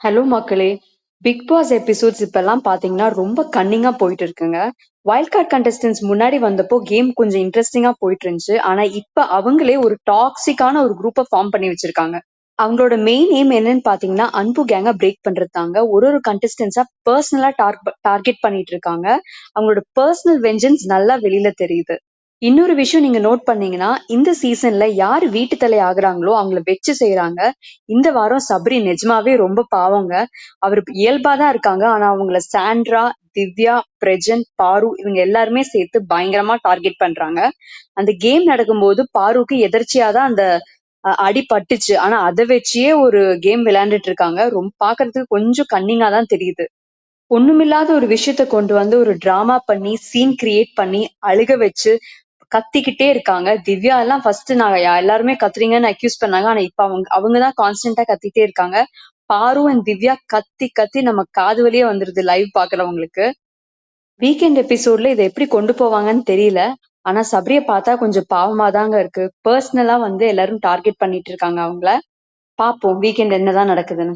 Hello மக்களே. Big pass episodes இப்பெல்லாம் பாத்தீங்கன்னா ரொம்ப கன்னிங்கா போயிட்டு இருக்குங்க. வைல்ட் கார்டு கண்டஸ்டன்ஸ் முன்னாடி வந்தப்போ கேம் கொஞ்சம் இன்ட்ரெஸ்டிங்கா போயிட்டு இருந்துச்சு. ஆனா இப்ப அவங்களே ஒரு டாக்ஸிக்கான ஒரு குரூப்பை ஃபார்ம் பண்ணி வச்சிருக்காங்க. அவங்களோட மெயின் எய்ம் என்னன்னு பாத்தீங்கன்னா அன்பு கேங்க பிரேக் பண்றது தாங்க. ஒரு கண்டஸ்டன்ஸா பர்சனலா டார்கெட் பண்ணிட்டு இருக்காங்க. அவங்களோட பர்சனல் வெஞ்சன்ஸ் நல்லா வெளியில தெரியுது. இன்னொரு விஷயம் நீங்க நோட் பண்ணீங்கன்னா இந்த சீசன்ல யாரு வீட்டு தலை ஆகுறாங்களோ அவங்கள வச்சு செய்யறாங்க. இந்த வாரம் சபரி நிஜமாவே ரொம்ப பாவங்க. அவர் இயல்பாதான் இருக்காங்க. ஆனா அவங்கள சாண்ட்ரா, திவ்யா, பிரஜன், பாரு இவங்க எல்லாருமே சேர்த்து பயங்கரமா டார்கெட் பண்றாங்க. அந்த கேம் நடக்கும்போது பாருக்கு எதர்ச்சியாதான் அந்த அடி பட்டுச்சு. ஆனா அதை வச்சே ஒரு கேம் விளையாண்டுட்டு இருக்காங்க. ரொம்ப பாக்குறதுக்கு கொஞ்சம் கன்னிங்கா தான் தெரியுது. ஒண்ணுமில்லாத ஒரு விஷயத்த கொண்டு வந்து ஒரு டிராமா பண்ணி சீன் கிரியேட் பண்ணி அழுக வச்சு கத்திக்கிட்டே இருக்காங்க. திவ்யா எல்லாம் ஃபர்ஸ்ட் நாங்க எல்லாருமே கத்துறீங்கன்னு அக்யூஸ் பண்ணாங்க. ஆனா இப்ப அவங்கதான் கான்ஸ்டன்டா கத்திட்டே இருக்காங்க. பாரு அண்ட் திவ்யா கத்தி கத்தி நம்ம காது வழியே வந்துருது லைவ் பாக்குறவங்களுக்கு. வீக்கெண்ட் எபிசோட்ல இதை எப்படி கொண்டு போவாங்கன்னு தெரியல. ஆனா சபரிய பார்த்தா கொஞ்சம் பாவமா தாங்க இருக்கு. பர்சனலா வந்து எல்லாரும் டார்கெட் பண்ணிட்டு இருக்காங்க அவங்கள. பாப்போம் வீக்கெண்ட் என்னதான் நடக்குதுன்னு.